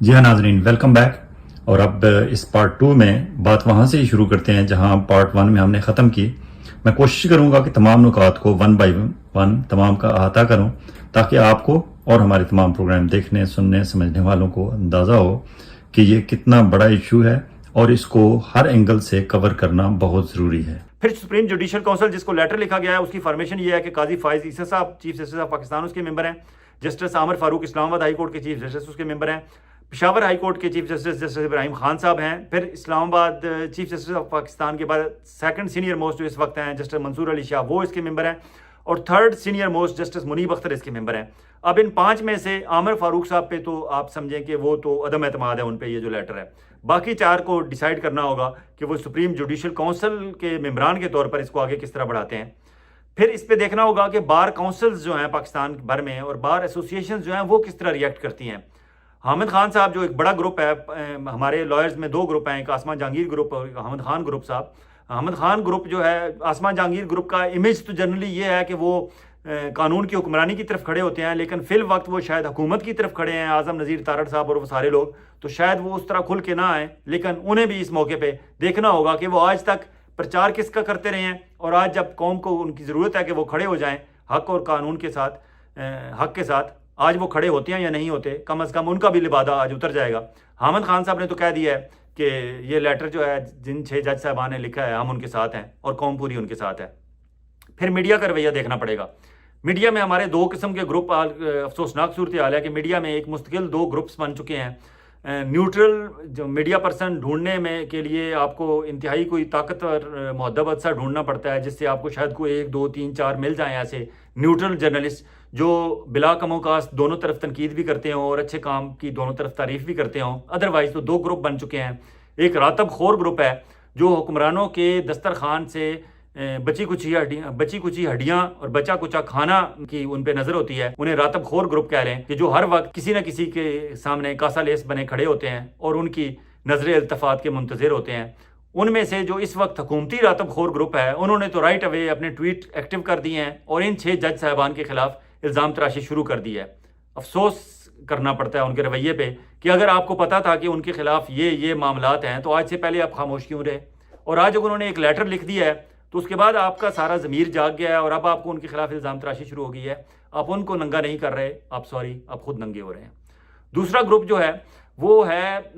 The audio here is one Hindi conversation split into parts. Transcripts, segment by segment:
जी हाँ नाजरीन, वेलकम बैक। और अब इस पार्ट 2 में बात वहाँ से ही शुरू करते हैं जहाँ पार्ट 1 में हमने ख़त्म की। मैं कोशिश करूँगा कि तमाम नुकात को वन बाय वन तमाम का अहाता करूँ, ताकि आपको और हमारे तमाम प्रोग्राम देखने सुनने समझने वालों को अंदाज़ा हो कि ये कितना बड़ा इशू है और इसको हर एंगल से कवर करना बहुत ज़रूरी है। फिर सुप्रीम जुडिशल काउंसिल जिसको लेटर लिखा गया है, उसकी फॉर्मेशन ये है कि काजी फाइज ईसा साहब चीफ जस्टिस ऑफ पाकिस्तान उसके मेंबर हैं। Justice Aamir Farooq Islamabad high court के चीफ जस्टिस उसके मेंबर हैं। पेशावर हाई कोर्ट के chief justice justice Ibrahim Khan साहब हैं। फिर Islamabad chief justice of Pakistan के बाद सेकंड सीनियर मोस्ट जो इस वक्त हैं जस्टिस मंसूर अली शाह, वो इसके मेंबर हैं। और third senior most justice Munib Akhtar इसके मेंबर हैं। अब इन 5 में से आमिर फारूक साहब पे तो आप समझें कि वो तो अदम एतमाद है उन पे, ये जो लेटर है। बाकी 4 को डिसाइड करना होगा कि वो सुप्रीम जुडिशल काउंसिल के मेंबरान के तौर पर इसको आगे किस तरह बढ़ाते हैं। फिर इस पे देखना होगा कि बार काउंसिल्स जो हैं पाकिस्तान भर में और बार एसोसिएशन जो हैं वो किस तरह रिएक्ट करती हैं। हामिद खान साहब जो एक बड़ा ग्रुप है, हमारे लॉयर्स में 2 ग्रुप हैं, एक आसमान जहांगीर ग्रुप और हामिद खान ग्रुप साहब। हामिद खान ग्रुप जो है, आसमान जहांगीर ग्रुप का इमेज तो जनरली ये है कि वो कानून की हुक्मरानी की तरफ खड़े होते हैं, लेकिन फिल वक्त वो शायद हुकूमत की तरफ खड़े हैं, आजम नज़ीर तारड़ साहब और वो सारे लोग, तो शायद वो उस तरह खुल के ना आए। लेकिन उन्हें भी इस मौके पे देखना होगा कि वो आज तक प्रचार किसका करते रहे हैं, और आज जब कौम को उनकी ज़रूरत है कि वो खड़े हो जाएं हक और कानून के साथ, हक के साथ, आज वो खड़े होते हैं या नहीं होते। कम अज़ कम उनका भी लिबादा आज उतर जाएगा। हामिद खान साहब ने तो कह दिया है कि ये लेटर जो है जिन 6 जज साहबान ने लिखा है हम उनके साथ हैं और कौम पूरी उनके साथ है। फिर मीडिया का रवैया देखना पड़ेगा। मीडिया में हमारे 2 किस्म के ग्रुप, अफसोसनाक सूरत हाल है कि मीडिया में एक मुस्तकिल 2 ग्रुप्स बन चुके हैं। न्यूट्रल जो मीडिया पर्सन ढूंढने में के लिए आपको इंतहाई कोई ताकतवर मुहद्दब सा ढूंढना पड़ता है, जिससे आपको शायद कोई 1 2 3 4 मिल जाएं ऐसे न्यूट्रल जर्नलिस्ट जो बिला कमोकास दोनों तरफ तनकीद भी करते हों और अच्छे काम की दोनों तरफ तारीफ भी करते हों। अदरवाइज तो 2 ग्रुप बन चुके हैं। एक रातब खोर ग्रुप है जो हुक्मरानों के दस्तरखान से बची कुची हड्डियां और बचा कुचा खाना की उन पे नजर होती है, उन्हें रातब खोर ग्रुप कह लें, कि जो हर वक्त किसी न किसी के सामने कासा लेस बने खड़े होते हैं और उनकी नजर इल्तफात के मुंतजर होते हैं। उनमें से जो इस वक्त हुकूमती रातब खोर ग्रुप है, उन्होंने तो राइट अवे अपने ट्वीट एक्टिव कर दिए हैं और इन 6 जज साहबान के खिलाफ इल्ज़ाम तराशी शुरू कर दी है। अफसोस करना पड़ता है उनके रवैये पे कि अगर आपको पता था कि उनके खिलाफ ये मामलात हैं तो आज से पहले आप खामोश क्यों रहे। और आज अगर उन्होंने एक लेटर लिख दिया है तो उसके बाद आपका सारा ज़मीर जाग गया है और अब आपको उनके खिलाफ इल्ज़ाम तराशी शुरू हो गई है। आप उनको नंगा नहीं कर रहे, आप खुद नंगे हो रहे हैं। दूसरा ग्रुप जो है वो है,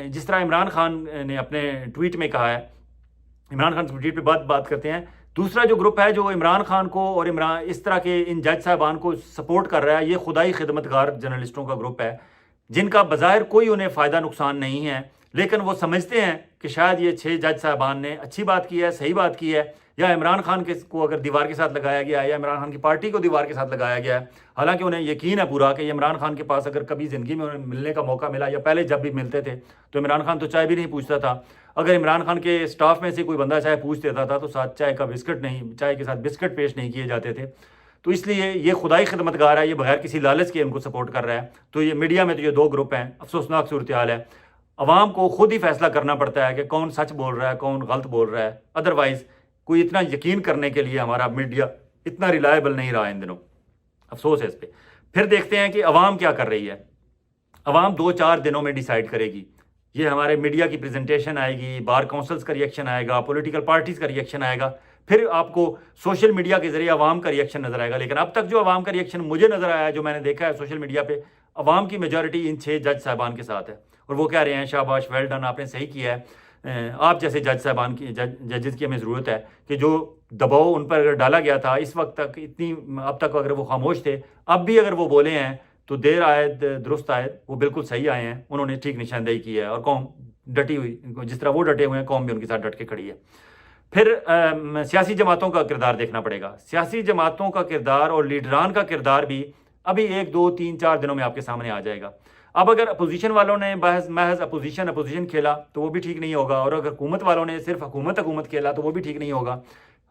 जिस तरह इमरान खान ने अपने ट्वीट में कहा है, इमरान खान ट्वीट पे बात करते हैं। दूसरा जो ग्रुप है जो इमरान खान को और इस तरह के इन जज साहबान को सपोर्ट कर रहा है, ये खुदाई खिदमतगार जर्नलिस्टों का ग्रुप है, जिनका बज़ाहिर कोई उन्हें फ़ायदा नुकसान नहीं है, लेकिन वो समझते हैं कि शायद ये 6 जज साहबान ने अच्छी बात की है, सही बात की है, या इमरान खान को अगर दीवार के साथ लगाया गया है या इमरान खान की पार्टी को दीवार के साथ लगाया गया है। हालांकि उन्हें यकीन है पूरा कि इमरान खान के पास अगर कभी ज़िंदगी में उन्हें मिलने का मौका मिला या पहले जब भी मिलते थे तो इमरान खान तो चाय भी नहीं पूछता था। अगर इमरान खान के स्टाफ में से कोई बंदा चाय पूछ देता था तो साथ चाय के साथ बिस्किट पेश नहीं किए जाते थे। तो इसलिए ये खुदाई खिदमतगार है, ये बगैर किसी लालच के उनको सपोर्ट कर रहा है। तो ये मीडिया में तो ये 2 ग्रुप हैं। अफसोसनाक सूरत हाल है। अवाम को खुद ही फैसला करना पड़ता है कि कौन सच बोल रहा है, कौन गलत बोल रहा है। अदरवाइज़ कोई इतना यकीन करने के लिए हमारा मीडिया इतना रिलायबल नहीं रहा इन दिनों। अफसोस है इस पर। फिर देखते हैं कि अवाम क्या कर रही है। अवाम 2-4 दिनों में डिसाइड करेगी। ये हमारे मीडिया की प्रेजेंटेशन आएगी, बार काउंसिल्स का रिएक्शन आएगा, पॉलिटिकल पार्टीज़ का रिएक्शन आएगा, फिर आपको सोशल मीडिया के जरिए अवाम का रिएक्शन नजर आएगा। लेकिन अब तक जो अवाम का रिएक्शन मुझे नजर आया है, जो मैंने देखा है सोशल मीडिया पे, अवाम की मेजॉरिटी इन 6 जज साहबान के साथ है और वो कह रहे हैं शाबाश, वेल डन, आपने सही किया है। आप जैसे जज साहबान की जजेस की हमें ज़रूरत है कि जो दबाव उन पर डाला गया था इस वक्त तक, अब तक अगर वो खामोश थे, अब भी अगर वो बोले हैं तो देर आयद दुरुस्त आयद, वो बिल्कुल सही आए हैं, उन्होंने ठीक निशानदेही की है और कौम डटी हुई, जिस तरह वो डटे हुए हैं कौम भी उनके साथ डट के खड़ी है। फिर सियासी जमातों का किरदार देखना पड़ेगा। सियासी जमातों का किरदार और लीडरान का किरदार भी अभी 1 2 3 4 दिनों में आपके सामने आ जाएगा। अब अगर अपोजिशन वालों ने महज अपोजिशन खेला तो वो भी ठीक नहीं होगा, और अगर हुकूमत वालों ने सिर्फ हुकूमत खेला तो वो भी ठीक नहीं होगा।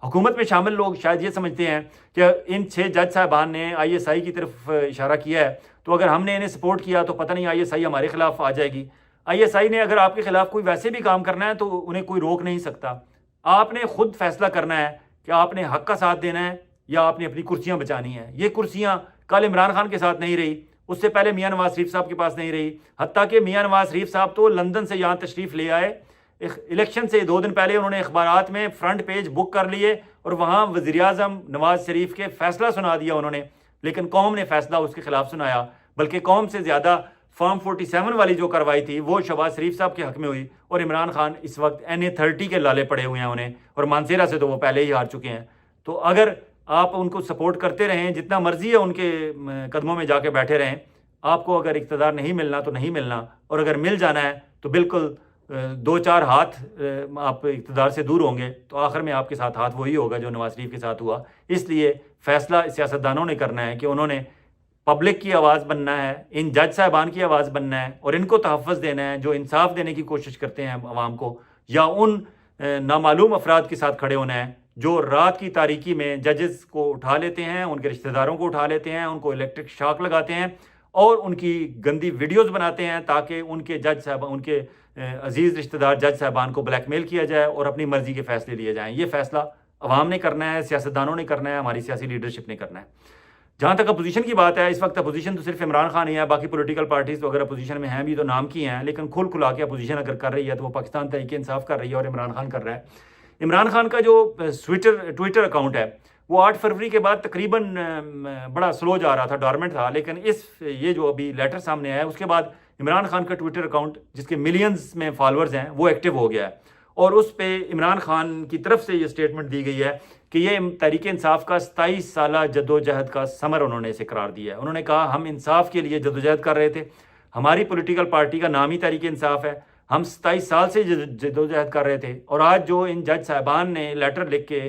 हुकूमत में शामिल लोग शायद ये समझते हैं कि इन 6 जज साहबान ने ISI की तरफ इशारा किया है, तो अगर हमने इन्हें सपोर्ट किया तो पता नहीं ISI हमारे खिलाफ आ जाएगी। ISI ने अगर आपके खिलाफ कोई वैसे भी काम करना है तो उन्हें कोई रोक नहीं सकता। आपने खुद फैसला करना है कि आपने हक का साथ देना है या आपने अपनी कुर्सियां बचानी है। ये कुर्सियां कल इमरान खान के साथ नहीं रही, उससे पहले मियां नवाज शरीफ साहब के पास नहीं रही। हत्ता कि मियां नवाज शरीफ साहब तो लंदन से यहाँ तशरीफ़ ले आए, इलेक्शन से 2 दिन पहले उन्होंने अखबारात में फ्रंट पेज बुक कर लिए और वहाँ वज़ीर-ए-आज़म नवाज शरीफ के फैसला सुना दिया उन्होंने। लेकिन कौम ने फैसला उसके खिलाफ सुनाया, बल्कि कौम से ज़्यादा फॉर्म 47 वाली जो कार्रवाई थी वो शहबाज शरीफ साहब के हक में हुई। और इमरान खान इस वक्त NA-30 के लाले पड़े हुए हैं उन्हें, और मानसेरा से तो वो पहले ही हार चुके हैं। तो अगर आप उनको सपोर्ट करते रहें, जितना मर्जी है उनके कदमों में जाके बैठे रहें, आपको अगर इक़्तिदार नहीं मिलना तो नहीं मिलना, और अगर मिल जाना है तो बिल्कुल 2-4 हाथ आप इक़्तिदार से दूर होंगे तो आखिर में आपके साथ हाथ वही होगा जो नवाज शरीफ के साथ हुआ। इसलिए फ़ैसला सियासतदानों ने करना है कि उन्होंने पब्लिक की आवाज़ बनना है, इन जज साहिबान की आवाज़ बनना है और इनको तहफ़्फ़ुज़ देना है जो इंसाफ देने की कोशिश करते हैं आवाम को, या उन नामालूम अफराद के साथ खड़े होना है जो रात की तारीकी में जजेस को उठा लेते हैं, उनके रिश्तेदारों को उठा लेते हैं, उनको इलेक्ट्रिक शॉक लगाते हैं और उनकी गंदी वीडियोस बनाते हैं ताकि उनके जज साहब, उनके अजीज़ रिश्तेदार जज साहबान को ब्लैकमेल किया जाए और अपनी मर्ज़ी के फ़ैसले लिए जाएँ। ये फ़ैसला अवाम ने करना है, सियासतदानों ने करना है, हमारी सियासी लीडरशिप ने करना है। जहाँ तक अपोजिशन की बात है, इस वक्त अपोजिशन तो सिर्फ इमरान खान ही है, बाकी पॉलिटिकल पार्टीज़ तो अगर अपोजिशन में हैं भी तो नाम की हैं, लेकिन खुल खुला के अपोजिशन अगर कर रही है तो वो पाकिस्तान तहरीक इंसाफ कर रही है और इमरान खान कर रहा है। इमरान खान का जो ट्विटर अकाउंट है वो 8 फरवरी के बाद तकरीबन बड़ा स्लो जा रहा था, डॉर्मेंट था, लेकिन ये जो अभी लेटर सामने आया है उसके बाद इमरान खान का ट्विटर अकाउंट जिसके मिलियंस में फॉलोअर्स हैं वो एक्टिव हो गया है और उस पे इमरान खान की तरफ से ये स्टेटमेंट दी गई है कि ये तहरीक इंसाफ का 27 साला जद्दोजहद का समर उन्होंने इसे करार दिया है। उन्होंने कहा हम इंसाफ के लिए जद्दोजहद कर रहे थे, हमारी पॉलिटिकल पार्टी का नाम ही तहरीक इंसाफ है, हम 27 साल से जद्दोजहद कर रहे थे और आज जो इन जज साहबान ने लेटर लिख के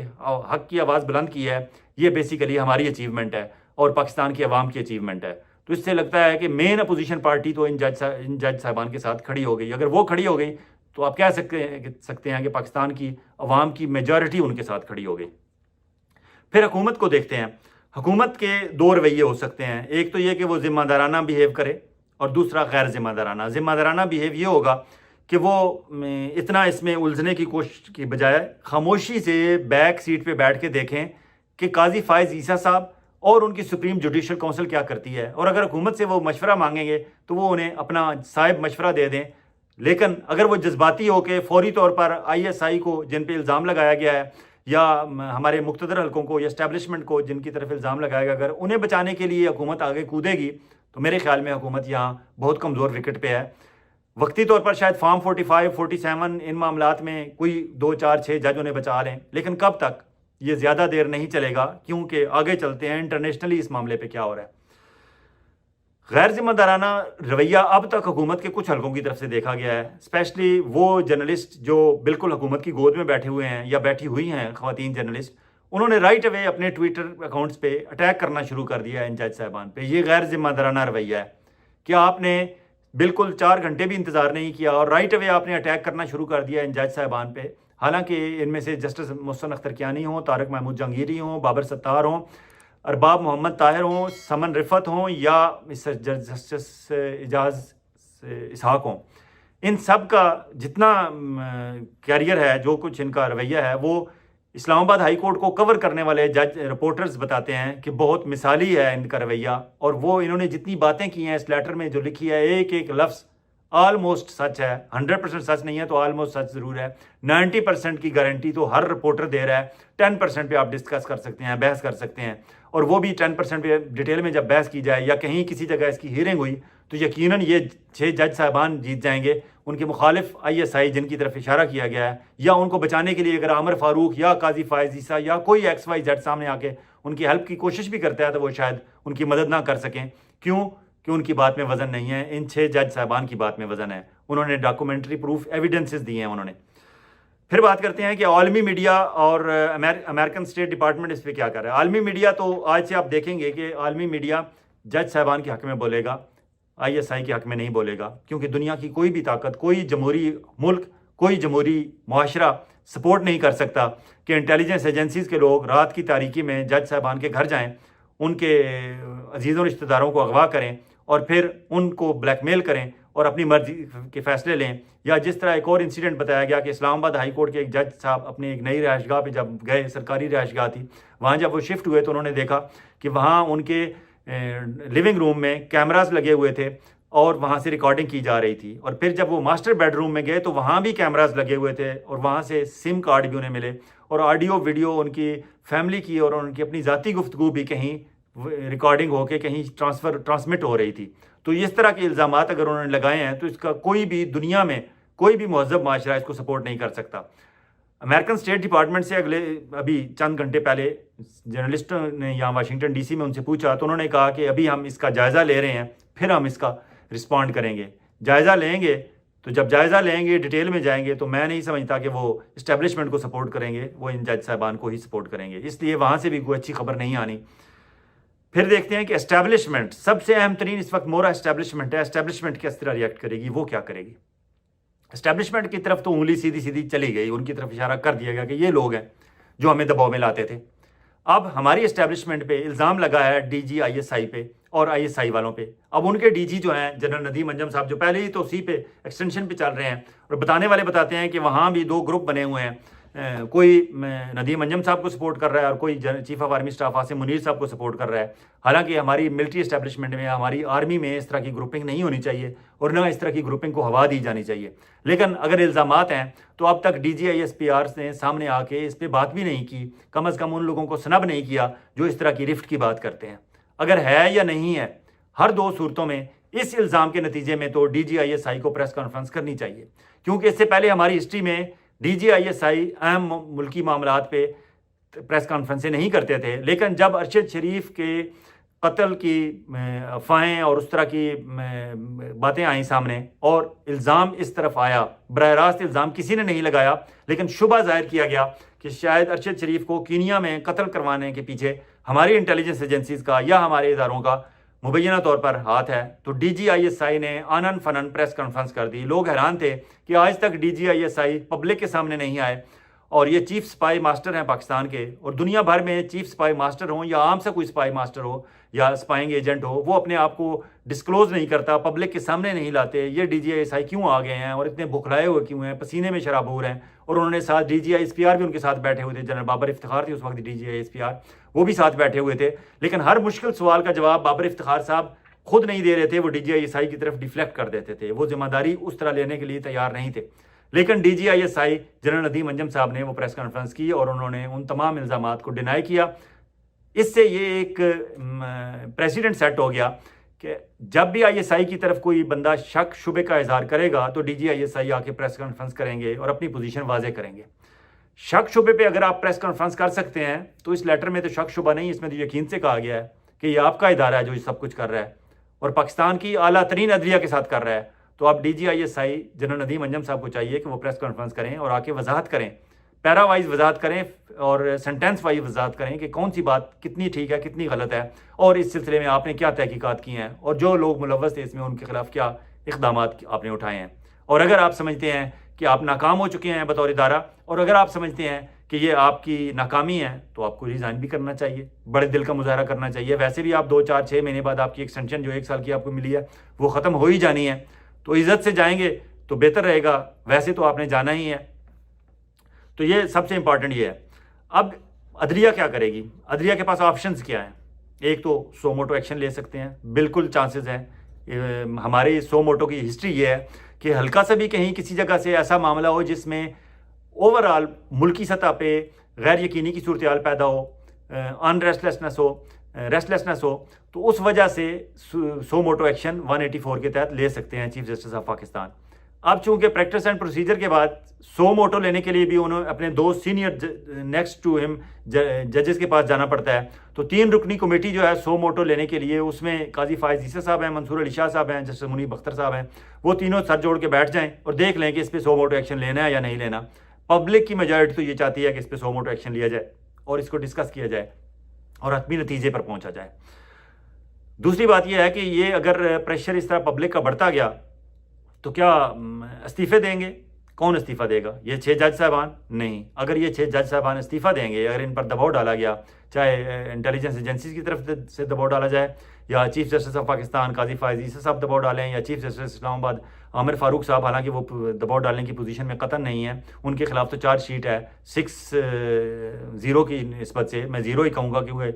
हक की आवाज़ बुलंद की है ये बेसिकली हमारी अचीवमेंट है और पाकिस्तान की आवाम की अचीवमेंट है। तो इससे लगता है कि मेन अपोजिशन पार्टी तो इन जज साहबान के साथ खड़ी हो गई। अगर वो खड़ी हो गई तो आप कह सकते हैं कि पाकिस्तान की आवाम की मेजॉरिटी उनके साथ खड़ी हो गई। फिर हुकूमत को देखते हैं। हुकूमत के 2 रवैये हो सकते हैं, एक तो ये कि वो ज़िम्मेदाराना बिहेव करे और दूसरा गैर ज़िम्मेदाराना। ज़िम्मेदाराना बिहेव ये होगा कि वो इतना इसमें उलझने की कोशिश की बजाय खामोशी से बैक सीट पे बैठ के देखें कि काजी फ़ाइज़ ईसा साहब और उनकी सुप्रीम जुडिशल काउंसिल क्या करती है, और अगर हुकूमत से वो मशवरा मांगेंगे तो वो उन्हें अपना साहिब मशवरा दे दें। लेकिन अगर वो जज्बाती हो के फौरी तौर पर ISI को जिन पे इल्ज़ाम लगाया गया है या हमारे मुख्तदर हलकों को या इस्टेब्लिशमेंट को जिनकी तरफ इल्ज़ाम लगाया गया, अगर उन्हें बचाने के लिए हुकूमत आगे कूदेगी तो मेरे ख्याल में हुकूमत यहाँ बहुत कमज़ोर विकेट पे है। वक्ती तौर पर शायद फॉर्म 45, 47 इन मामलात में कोई 2, 4, 6 जज उन्हें बचा लें, लेकिन कब तक, ये ज़्यादा देर नहीं चलेगा क्योंकि आगे चलते हैं इंटरनेशनली इस मामले पे क्या हो रहा है। गैर ज़िम्मेदाराना रवैया अब तक हुकूमत के कुछ हलकों की तरफ से देखा गया है, स्पेशली वो जर्नलिस्ट जो बिल्कुल हुकूमत की गोद में बैठे हुए हैं या बैठी हुई हैं ख़वातीन जर्नलिस्ट, उन्होंने राइट अवे अपने ट्विटर अकाउंट्स पे अटैक करना शुरू कर दिया है इन जज साहबान पे। ये गैर ज़िम्मेदाराना रवैया है कि आपने बिल्कुल 4 घंटे भी इंतज़ार नहीं किया और राइट अवे आपने अटैक करना शुरू कर दिया इन जज साहबान पे। हालांकि इनमें से जस्टिस मोहसिन अख्तर कियानी हों, तारिक महमूद जहांगीरी हों, बाबर सत्तार हों, अरबाब मोहम्मद ताहिर हों, समन रिफत हों या जस्टिस इजाज़ इसहाक हों, इन सब का जितना कैरियर है, जो कुछ इनका रवैया है, वो इस्लामाबाद हाई कोर्ट को कवर करने वाले जज रिपोर्टर्स बताते हैं कि बहुत मिसाली है इनका रवैया। और वो इन्होंने जितनी बातें की हैं इस लेटर में जो लिखी है, एक एक लफ्ज़ ऑलमोस्ट सच है। 100% सच नहीं है तो ऑलमोस्ट सच ज़रूर है। 90% की गारंटी तो हर रिपोर्टर दे रहा है। 10% पे आप डिस्कस कर सकते हैं, बहस कर सकते हैं, और वो भी 10% पे डिटेल में जब बहस की जाए या कहीं किसी जगह इसकी हियरिंग हुई तो यकीनन ये 6 जज साहबान जीत जाएंगे। उनके मुखालिफ ISI जिनकी तरफ इशारा किया गया है, या उनको बचाने के लिए अगर आमिर फारूक या काजी फ़ाइज़ ईसा या कोई XYZ सामने आके उनकी हेल्प की कोशिश भी करता है तो वो शायद उनकी मदद ना कर सकें। क्यों? कि उनकी बात में वज़न नहीं है। इन 6 जज साहबान की बात में वज़न है। उन्होंने डॉक्यूमेंट्री प्रूफ एविडेंसेस दिए हैं उन्होंने। फिर बात करते हैं कि आलमी मीडिया और अमेरिकन स्टेट डिपार्टमेंट इस पर क्या कर रहा है। आलमी मीडिया तो आज से आप देखेंगे कि आलमी मीडिया जज साहबान के हक़ में बोलेगा, ISI के हक़ में नहीं बोलेगा, क्योंकि दुनिया की कोई भी ताकत, कोई जमहूरी मुल्क, कोई जमहूरी मुआशरा सपोर्ट नहीं कर सकता कि इंटेलिजेंस एजेंसीज़ के लोग रात की तारीकी में जज साहबान के घर जाएँ, उनके अजीज़ों रिश्तेदारों को अगवा करें और फिर उनको ब्लैकमेल करें और अपनी मर्जी के फ़ैसले लें। या जिस तरह एक और इंसिडेंट बताया गया कि इस्लामाबाद हाई कोर्ट के एक जज साहब अपने एक नई रिहाइशगाह पे जब गए, सरकारी रिहाइशगाह थी, वहाँ जब वो शिफ्ट हुए तो उन्होंने देखा कि वहाँ उनके लिविंग रूम में कैमरास लगे हुए थे और वहाँ से रिकॉर्डिंग की जा रही थी। और फिर जब वो मास्टर बेडरूम में गए तो वहाँ भी कैमरास लगे हुए थे और वहाँ से सिम कार्ड भी उन्हें मिले और ऑडियो वीडियो उनकी फैमिली की और उनकी अपनी ज़ाती गुफ्तगू भी कहीं रिकॉर्डिंग होके कहीं ट्रांसमिट हो रही थी। तो इस तरह के इल्ज़ाम अगर उन्होंने लगाए हैं तो इसका कोई भी दुनिया में कोई भी महज़ब माशरा इसको सपोर्ट नहीं कर सकता। अमेरिकन स्टेट डिपार्टमेंट से अभी चंद घंटे पहले जर्नलिस्टों ने यहाँ वाशिंगटन डीसी में उनसे पूछा तो उन्होंने कहा कि अभी हम इसका जायज़ा ले रहे हैं, फिर हम इसका रिस्पॉन्ड करेंगे। जायज़ा लेंगे तो जब जायज़ा लेंगे, डिटेल में जाएंगे, तो मैं नहीं समझता कि वो इस्टेब्लिशमेंट को सपोर्ट करेंगे, वो इन जज साहबान को ही सपोर्ट करेंगे। इसलिए वहाँ से भी कोई अच्छी खबर नहीं आनी। फिर देखते हैं कि एस्टैब्लिशमेंट, सबसे अहम तरीन इस वक्त मोरा एस्टैब्लिशमेंट है। एस्टैब्लिशमेंट किस तरह रिएक्ट करेगी, वो क्या करेगी। एस्टैब्लिशमेंट की तरफ तो उंगली सीधी सीधी चली गई, उनकी तरफ इशारा कर दिया गया कि ये लोग हैं जो हमें दबाव में लाते थे। अब हमारी एस्टैब्लिशमेंट पे इल्ज़ाम लगा है डीजी आईएसआई पे और आईएसआई वालों पे। अब उनके डीजी जो हैं जनरल नदीम अंजम साहब, जो पहले ही तो उसी पे एक्सटेंशन पे चल रहे हैं और बताने वाले बताते हैं कि वहाँ भी दो ग्रुप बने हुए हैं, कोई नदीम अंजम साहब को सपोर्ट कर रहा है और कोई chief of army staff Asim Munir साहब को सपोर्ट कर रहा है। हालांकि हमारी मिलिट्री एस्टैब्लिशमेंट में, हमारी आर्मी में इस तरह की ग्रुपिंग नहीं होनी चाहिए और ना इस तरह की ग्रुपिंग को हवा दी जानी चाहिए। लेकिन अगर इल्ज़ामात हैं तो अब तक DGISPR ने सामने आके इस पर बात भी नहीं की, कम अज़ कम उन लोगों को स्नब नहीं किया जो इस तरह की रिफ्ट की बात करते हैं। अगर है या नहीं है, हर दो सूरतों में इस इल्ज़ाम के नतीजे में तो DGISI को प्रेस कॉन्फ्रेंस करनी चाहिए, क्योंकि इससे पहले हमारी हिस्ट्री में DGISI अहम मुल्की मामलात पे प्रेस कॉन्फ्रेंसें नहीं करते थे। लेकिन जब अरशद शरीफ के कत्ल की अफवाहें और उस तरह की बातें आई सामने और इल्ज़ाम इस तरफ आया, बराह रास्त इल्ज़ाम किसी ने नहीं लगाया, लेकिन शुबा जाहिर किया गया कि शायद अरशद शरीफ को कीनिया में कत्ल करवाने के पीछे हमारी इंटेलिजेंस एजेंसीज़ का या हमारे इदारों का मुबैना तौर पर हाथ है, तो DGISI ने आनन फनन प्रेस कॉन्फ्रेंस कर दी। लोग हैरान थे कि आज तक DGISI पब्लिक के सामने नहीं आए और ये चीफ स्पाई मास्टर हैं पाकिस्तान के, और दुनिया भर में चीफ स्पाई मास्टर हो या आम सा कोई स्पाई मास्टर हो या स्पाइंग एजेंट हो, वो अपने आप को डिस्क्लोज नहीं करता, पब्लिक के सामने नहीं लाते। ये DGISI क्यों आ गए हैं और इतने बुखलाए हुए क्यों हैं, पसीने में शराबूर हैं। और उन्होंने साथ DGISPR भी उनके साथ बैठे हुए थे, जनरल बाबर इफ्तिखार थे उस वक्त DGISPR, वो भी साथ बैठे हुए थे। लेकिन हर मुश्किल सवाल का जवाब बाबर इफ्तिखार साहब खुद नहीं दे रहे थे, वो DGISI की तरफ डिफ्लेक्ट कर देते थे, वो जिम्मेदारी उस तरह लेने के लिए तैयार नहीं थे। लेकिन DGISI जनरल नदीम अंजम साहब ने वो प्रेस कॉन्फ्रेंस की और उन्होंने उन तमाम इल्ज़ामात को डिनाई किया। इससे ये एक प्रेसिडेंट सेट हो गया कि जब भी ISI की तरफ कोई बंदा शक शुबे का इजहार करेगा तो DGISI आके प्रेस कॉन्फ्रेंस करेंगे और अपनी पोजीशन वाजे करेंगे। शक शुबे पे अगर आप प्रेस कॉन्फ्रेंस कर सकते हैं तो इस लेटर में तो शक शुबा नहीं, इसमें तो यकीन से कहा गया है कि ये आपका इदारा है जो सब कुछ कर रहा है और पाकिस्तान की आला तरीन अदलिया के साथ कर रहा है। तो अब DGISI जनरल नदीम अंजम साहब को चाहिए कि वो प्रेस कॉन्फ्रेंस करें और आके वजाहत करें, पैरा वाइज वजाहत करें और सेंटेंस वाइज वजाहत करें कि कौन सी बात कितनी ठीक है, कितनी गलत है और इस सिलसिले में आपने क्या तहकीकात की हैं और जो लोग मुलव्वस थे इसमें उनके खिलाफ क्या इक़दाम आपने उठाए हैं। और अगर आप समझते हैं कि आप नाकाम हो चुके हैं बतौर इदारा और अगर आप समझते हैं कि ये आपकी नाकामी है तो आपको रिज़ाइन भी करना चाहिए, बड़े दिल का मुजाहरा करना चाहिए। वैसे भी आप 2, 4, 6 महीने बाद आपकी एक्सटेंशन जो 1 साल की आपको मिली है वो ख़त्म हो ही जानी है, तो इज़्ज़त से जाएंगे तो बेहतर रहेगा। वैसे तो आपने जाना ही है, तो ये सबसे इंपॉर्टेंट ये है। अब अदलिया क्या करेगी, अदलिया के पास ऑप्शंस क्या हैं। एक तो सो मोटो एक्शन ले सकते हैं, बिल्कुल चांसेस हैं। हमारे सो मोटो की हिस्ट्री ये है कि हल्का सा भी कहीं किसी जगह से ऐसा मामला हो जिसमें ओवरऑल मुल्की सतह पे गैर यकीनी की सूरत हाल पैदा हो, अनरेस्टलेसनेस हो, तो उस वजह से सो मोटो एक्शन 184 के तहत ले सकते हैं चीफ जस्टिस ऑफ पाकिस्तान। अब चूंकि प्रैक्टिस एंड प्रोसीजर के बाद सो मोटो लेने के लिए भी उन्होंने अपने 2 सीनियर नेक्स्ट टू हिम जजेस के पास जाना पड़ता है। तो 3 रुकनी कमेटी जो है सो मोटो लेने के लिए, उसमें काजी फायज ईसा साहब हैं, मंसूर अली शाह साहब हैं, जस्टिस मुनीब अख्तर साहब हैं, वो तीनों सर जोड़ के बैठ जाएं और देख लें कि इस पर सो मोटो एक्शन लेना है या नहीं लेना। पब्लिक की मेजॉरिटी तो ये चाहती है कि इस पर सो मोटो एक्शन लिया जाए और इसको डिस्कस किया जाए और हतमी नतीजे पर पहुंचा जाए। दूसरी बात यह है कि ये अगर प्रेशर इस तरह पब्लिक का बढ़ता गया तो क्या इस्तीफे देंगे? कौन इस्तीफ़ा देगा? ये 6 जज साहबान? नहीं। अगर ये 6 जज साहबान इस्तीफ़ा देंगे, अगर इन पर दबाव डाला गया, चाहे इंटेलिजेंस एजेंसीज की तरफ से दबाव डाला जाए या चीफ जस्टिस ऑफ पाकिस्तान काजी फायज ईसा साहब दबाव डालें या चीफ जस्टिस इस्लामाबाद आमिर फारूक साहब हालांकि वो दबाव डालने की पोजीशन में कतन नहीं है, उनके खिलाफ तो चार्जशीट है 6-0 की निस्बत से, मैं 0 ही कहूँगा क्योंकि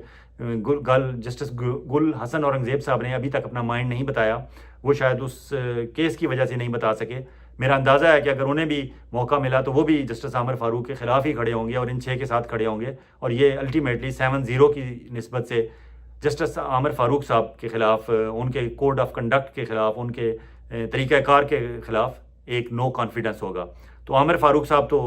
जस्टिस गुल हसन औरंगजेब साहब ने अभी तक अपना माइंड नहीं बताया, वो शायद उस केस की वजह से नहीं बता सके। मेरा अंदाज़ा है कि अगर उन्हें भी मौका मिला तो वो भी जस्टिस आमिर फारूक के खिलाफ ही खड़े होंगे और इन 6 के साथ खड़े होंगे, और ये अल्टीमेटली 7-0 की निस्बत से जस्टिस आमिर फारूक साहब के खिलाफ, उनके कोड ऑफ कंडक्ट के खिलाफ, उनके तरीक़ाकार के खिलाफ एक नो कॉन्फिडेंस होगा। तो आमिर फारूक साहब तो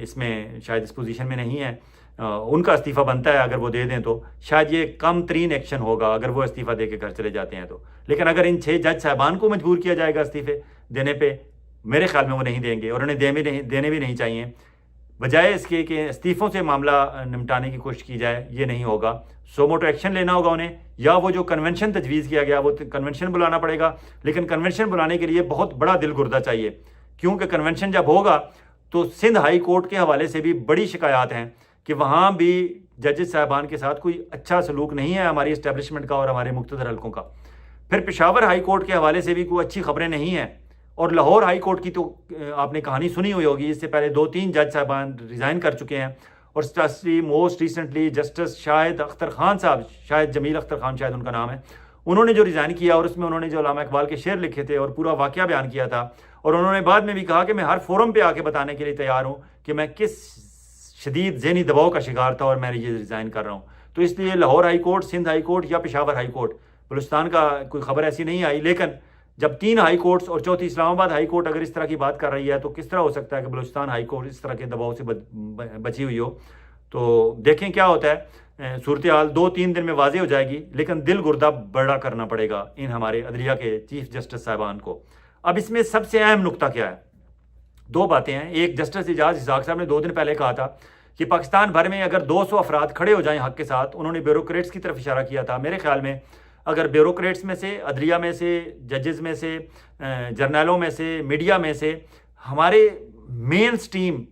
इसमें शायद इस पोजीशन में नहीं है, उनका इस्तीफ़ा बनता है, अगर वो दे दें तो शायद ये कम तरीन एक्शन होगा अगर वो इस्तीफ़ा दे के घर चले जाते हैं तो। लेकिन अगर इन 6 जज साहबान को मजबूर किया जाएगा इस्तीफ़े देने पे, मेरे ख्याल में वो नहीं देंगे और उन्हें देने भी नहीं चाहिए। बजाय इसके कि इस्तीफ़ों से मामला निपटाने की कोशिश की जाए, ये नहीं होगा, सो मोटो एक्शन लेना होगा उन्हें, या वो जो कन्वेंशन तजवीज़ किया गया वो कन्वेंशन बुलाना पड़ेगा। लेकिन कन्वेंशन बुलाने के लिए बहुत बड़ा दिल गुर्दा चाहिए, क्योंकि कन्वेंशन जब होगा तो सिंध हाई कोर्ट के हवाले से भी बड़ी शिकायत हैं कि वहाँ भी जजेस साहबान के साथ कोई अच्छा सलूक नहीं है हमारी इस्टेब्लिशमेंट का और हमारे मुख्तदर हल्कों का। फिर पेशावर हाई कोर्ट के हवाले से भी कोई अच्छी खबरें नहीं हैं, और लाहौर हाई कोर्ट की तो आपने कहानी सुनी हुई होगी, इससे पहले 2-3 जज साहबान रिज़ाइन कर चुके हैं, और most recently justice Shahid Akhtar Khan साहब, शायद जमील अख्तर खान शायद उनका नाम है, उन्होंने जो रिज़ाइन किया और उसमें उन्होंने जो अल्लामा इकबाल के शेर लिखे थे और पूरा वाक़या बयान किया था, और उन्होंने बाद में भी कहा कि मैं हर फोरम पे आके बताने के लिए तैयार हूँ कि मैं किस शदीद ज़हनी दबाव का शिकार था और मैं ये रिज़ाइन कर रहा हूँ। तो इसलिए Lahore high court, Sindh high court या पेशावर हाई कोर्ट, बलूचिस्तान का कोई खबर ऐसी नहीं आई। लेकिन जब 3 हाई कोर्ट्स और चौथी इस्लामाबाद हाई कोर्ट अगर इस तरह की बात कर रही है, तो किस तरह हो सकता है कि बलूचिस्तान हाई कोर्ट इस तरह के दबाव से बची हुई हो। तो देखें क्या होता है, सूरत हाल 2-3 दिन में वाज़ेह हो जाएगी, लेकिन दिल गुर्दा बड़ा करना पड़ेगा इन हमारे अदलिया के चीफ जस्टिस साहबान को। अब इसमें सबसे अहम नुकता क्या है, 2 बातें हैं। एक, जस्टिस इजाज़ इसाक साहब ने 2 दिन पहले कहा था कि पाकिस्तान भर में अगर 200 अफराद खड़े हो जाएं हक के साथ, उन्होंने ब्यूरोक्रेट्स की तरफ इशारा किया था। मेरे ख्याल में अगर ब्यूरोक्रेट्स में से, अदलिया में से, जजेस में से, जर्नलों में से, मीडिया में से, हमारे मेन स्ट्रीम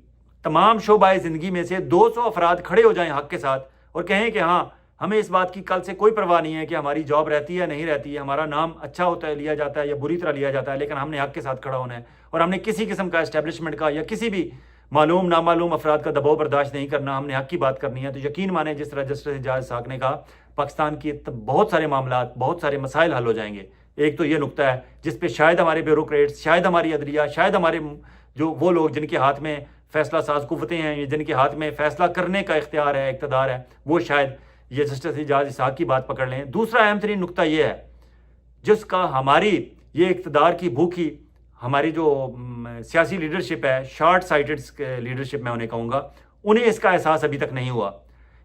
तमाम शोबाए ज़िंदगी में से 200 अफराद खड़े हो जाएं हक के साथ और कहें कि हाँ, हमें इस बात की कल से कोई परवाह नहीं है कि हमारी जॉब रहती है नहीं रहती है, हमारा नाम अच्छा होता है, लिया जाता है या बुरी तरह लिया जाता है, लेकिन हमने हक के साथ खड़ा होना है और हमने किसी किस्म का एस्टेब्लिशमेंट का या किसी भी मालूम नामालूम अफराद का दबाव बर्दाश्त नहीं करना, हमने हक की बात करनी है। तो यकीन माने, जिस तरह जस्टिस इजाज़ इसाक ने कहा, पाकिस्तान की बहुत सारे मामला, बहुत सारे मसाइल हल हो जाएंगे। एक तो ये नुकता है जिस पे शायद हमारे ब्यूरोक्रेट्स, शायद हमारी अदलिया, शायद हमारे जो वो लोग जिनके हाथ में फैसला साज कुव्वतें हैं, जिनके हाथ में फैसला करने का इख्तियार है, इक़्तिदार है, वो शायद ये जस्टिस इजाज़ इसाक की बात पकड़ लें। दूसरा अहम तरीन नुकता ये है, जिसका हमारी ये इक़्तिदार की भूखी हमारी जो सियासी लीडरशिप है, शॉर्ट साइटेड लीडरशिप मैं उन्हें कहूँगा, उन्हें इसका एहसास अभी तक नहीं हुआ।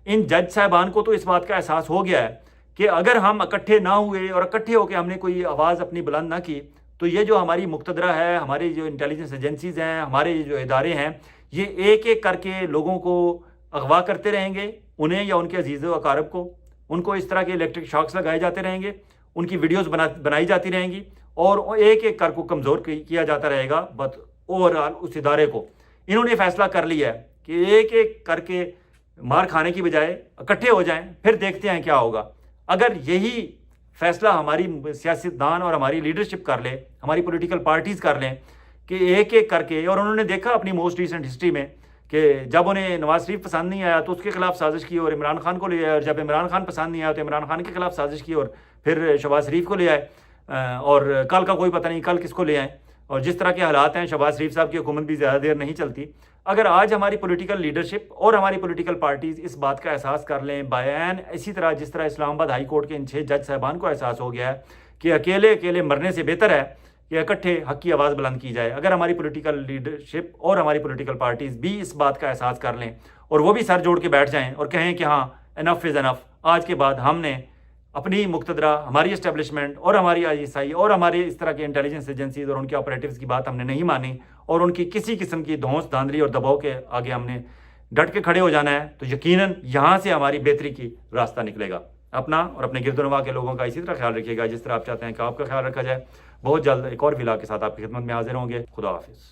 इन जज साहबान को तो इस बात का एहसास हो गया है कि अगर हम इकट्ठे ना हुए और इकट्ठे होकर हमने कोई आवाज़ अपनी बुलंद ना की, तो ये जो हमारी मुक्तदरा है, हमारी जो इंटेलिजेंस एजेंसीज़ हैं, हमारे जो इदारे हैं, ये एक एक करके लोगों को अगवा करते रहेंगे, उन्हें या उनके अजीज़ व अकारब को, उनको इस तरह के इलेक्ट्रिक शॉक्स लगाए जाते रहेंगे, उनकी वीडियोज़ बनाई जाती रहेंगी और एक एक कर को कमज़ोर किया जाता रहेगा बट ओवरऑल उस इदारे को। इन्होंने फैसला कर लिया है कि एक एक करके मार खाने की बजाय इकट्ठे हो जाएं, फिर देखते हैं क्या होगा। अगर यही फैसला हमारी सियासतदान और हमारी लीडरशिप कर ले, हमारी पॉलिटिकल पार्टीज़ कर लें कि एक एक करके, और उन्होंने देखा अपनी मोस्ट रिसेंट हिस्ट्री में कि जब उन्हें नवाज शरीफ पसंद नहीं आया तो उसके खिलाफ साजिश की और इमरान खान को ले आए, और जब इमरान खान पसंद नहीं आया तो इमरान खान के खिलाफ साजिश की और फिर शहबाज शरीफ को ले आए, और कल का कोई पता नहीं कल किसको ले आए। और जिस तरह के हालात हैं, शहबाज शरीफ साहब की हुकूमत भी ज़्यादा देर नहीं चलती। अगर आज हमारी पॉलिटिकल लीडरशिप और हमारी पॉलिटिकल पार्टीज़ इस बात का एहसास कर लें बयान, इसी तरह जिस तरह इस्लामाबाद हाई कोर्ट के इन 6 जज साहबान को एहसास हो गया है कि अकेले अकेले मरने से बेहतर है कि इकट्ठे हक की आवाज़ बुलंद की जाए। अगर हमारी पॉलिटिकल लीडरशिप और हमारी पॉलिटिकल पार्टीज़ भी इस बात का एहसास कर लें और वो भी सर जोड़ के बैठ जाएँ और कहें कि हाँ, इनफ इज़ इनफ, आज के बाद हमने अपनी मुक्तदरा, हमारी इस्टेब्लिशमेंट और हमारी ISI और हमारे इस तरह के इंटेलिजेंस एजेंसीज और उनके ऑपरेटिव्स की बात हमने नहीं मानी और उनकी किसी किस्म की धौंस धांधली और दबाव के आगे हमने डट के खड़े हो जाना है, तो यकीनन यहाँ से हमारी बेहतरी की रास्ता निकलेगा। अपना और अपने गिरदोनवा के लोगों का इसी तरह ख्याल रखिएगा जिस तरह आप चाहते हैं कि आपका ख्याल रखा जाए। बहुत जल्द एक और विला के साथ आपकी खिदमत में हाजिर होंगे। खुदा हाफिज़।